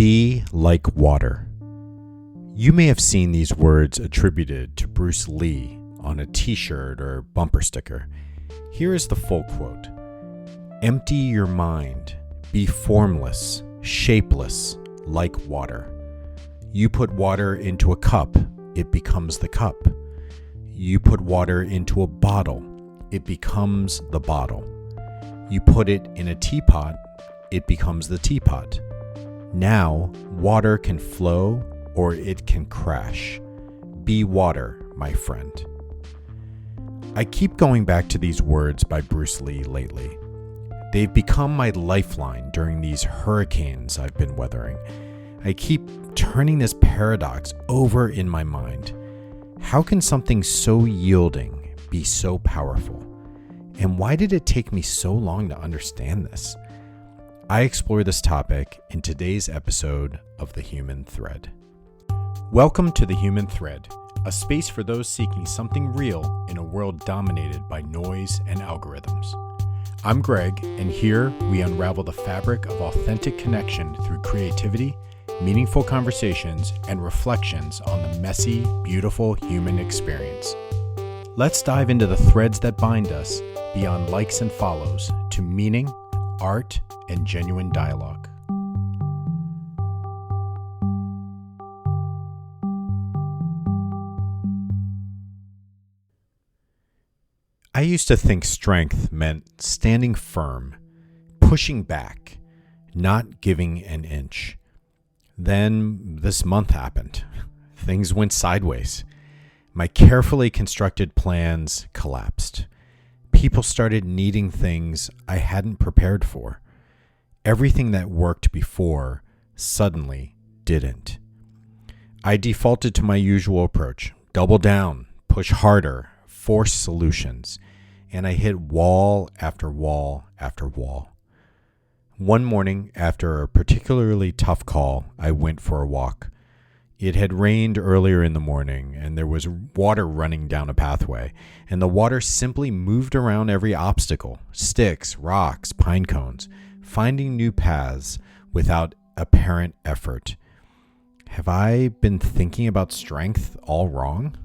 Be like water. You may have seen these words attributed to Bruce Lee on a t-shirt or bumper sticker. Here is the full quote. Empty your mind. Be formless, shapeless, like water. You put water into a cup, it becomes the cup. You put water into a bottle, it becomes the bottle. You put it in a teapot, it becomes the teapot. Now, water can flow or it can crash. Be water, my friend. I keep going back to these words by Bruce Lee lately. They've become my lifeline during these hurricanes I've been weathering. I keep turning this paradox over in my mind. How can something so yielding be so powerful? And why did it take me so long to understand this? I explore this topic in today's episode of The Human Thread. Welcome to The Human Thread, a space for those seeking something real in a world dominated by noise and algorithms. I'm Greg, and here we unravel the fabric of authentic connection through creativity, meaningful conversations, and reflections on the messy, beautiful human experience. Let's dive into the threads that bind us beyond likes and follows to meaning, art, and genuine dialogue. I used to think strength meant standing firm, pushing back, not giving an inch. Then this month happened. Things went sideways. My carefully constructed plans collapsed. People started needing things I hadn't prepared for. Everything that worked before suddenly didn't. I defaulted to my usual approach. Double down, push harder, force solutions, and I hit wall after wall after wall. One morning, after a particularly tough call, I went for a walk. It had rained earlier in the morning, and there was water running down a pathway, and the water simply moved around every obstacle, sticks, rocks, pine cones, finding new paths without apparent effort. Have I been thinking about strength all wrong?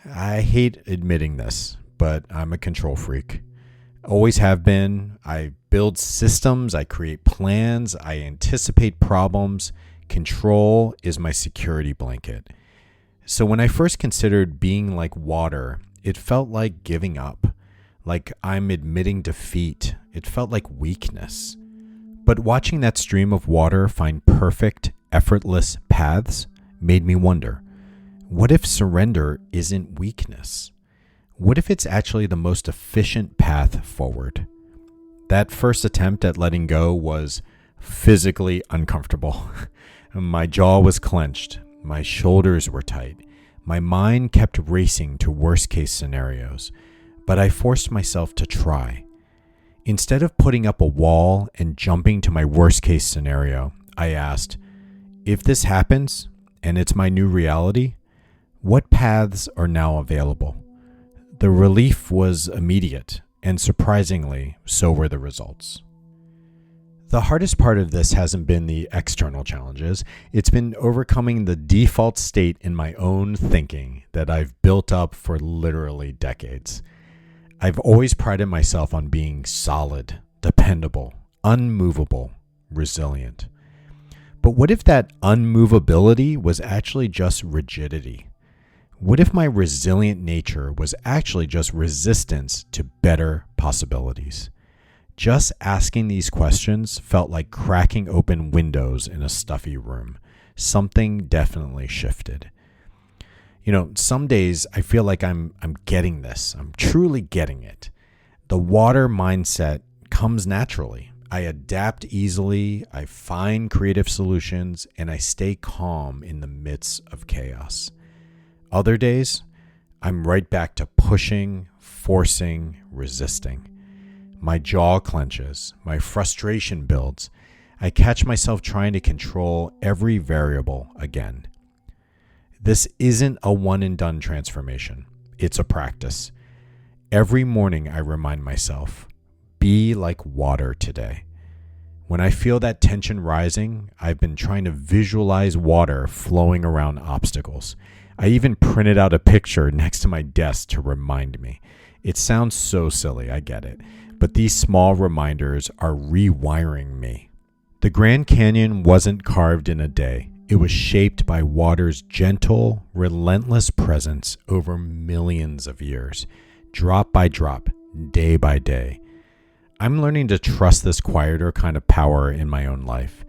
I hate admitting this, but I'm a control freak. Always have been. I build systems, I create plans, I anticipate problems. Control is my security blanket. So when I first considered being like water, it felt like giving up, like I'm admitting defeat. It felt like weakness. But watching that stream of water find perfect, effortless paths made me wonder, what if surrender isn't weakness? What if it's actually the most efficient path forward? That first attempt at letting go was physically uncomfortable. My jaw was clenched. My shoulders were tight. My mind kept racing to worst-case scenarios, but I forced myself to try. Instead of putting up a wall and jumping to my worst-case scenario, I asked, if this happens and it's my new reality, what paths are now available? The relief was immediate, and surprisingly, so were the results. The hardest part of this hasn't been the external challenges. It's been overcoming the default state in my own thinking that I've built up for literally decades. I've always prided myself on being solid, dependable, unmovable, resilient. But what if that unmovability was actually just rigidity? What if my resilient nature was actually just resistance to better possibilities? Just asking these questions felt like cracking open windows in a stuffy room. Something definitely shifted. Some days I feel like I'm getting this. I'm truly getting it. The water mindset comes naturally. I adapt easily, I find creative solutions, and I stay calm in the midst of chaos. Other days, I'm right back to pushing, forcing, resisting. My jaw clenches, my frustration builds. I catch myself trying to control every variable again. This isn't a one-and-done transformation. It's a practice. Every morning I remind myself, be like water today. When I feel that tension rising, I've been trying to visualize water flowing around obstacles. I even printed out a picture next to my desk to remind me. It sounds so silly, I get it, but these small reminders are rewiring me. The Grand Canyon wasn't carved in a day. It was shaped by water's gentle, relentless presence over millions of years, drop by drop, day by day. I'm learning to trust this quieter kind of power in my own life.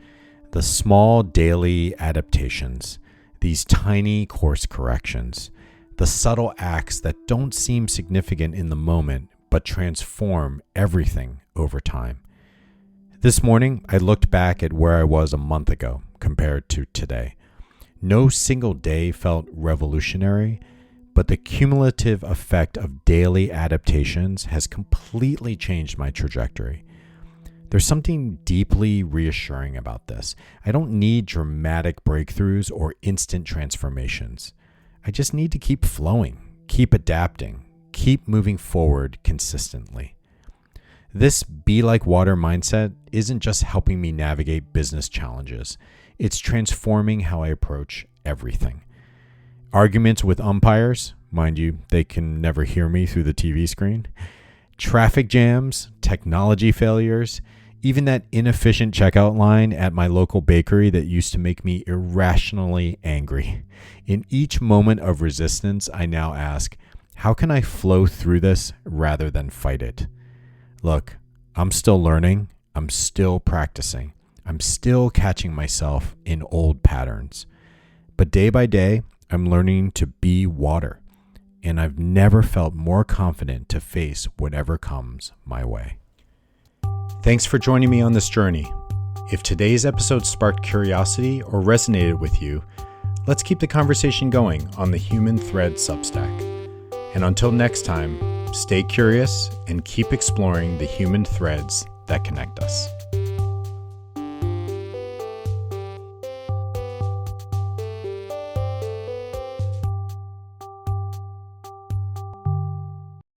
The small daily adaptations, these tiny course corrections, the subtle acts that don't seem significant in the moment but transform everything over time. This morning, I looked back at where I was a month ago compared to today. No single day felt revolutionary, but the cumulative effect of daily adaptations has completely changed my trajectory. There's something deeply reassuring about this. I don't need dramatic breakthroughs or instant transformations. I just need to keep flowing, keep adapting, keep moving forward consistently. This be like water mindset isn't just helping me navigate business challenges. It's transforming how I approach everything. Arguments with umpires, mind you, they can never hear me through the TV screen. Traffic jams, technology failures, even that inefficient checkout line at my local bakery that used to make me irrationally angry. In each moment of resistance, I now ask, how can I flow through this rather than fight it? Look, I'm still learning. I'm still practicing. I'm still catching myself in old patterns. But day by day, I'm learning to be water. And I've never felt more confident to face whatever comes my way. Thanks for joining me on this journey. If today's episode sparked curiosity or resonated with you, let's keep the conversation going on the Human Thread Substack. And until next time, stay curious and keep exploring the human threads that connect us.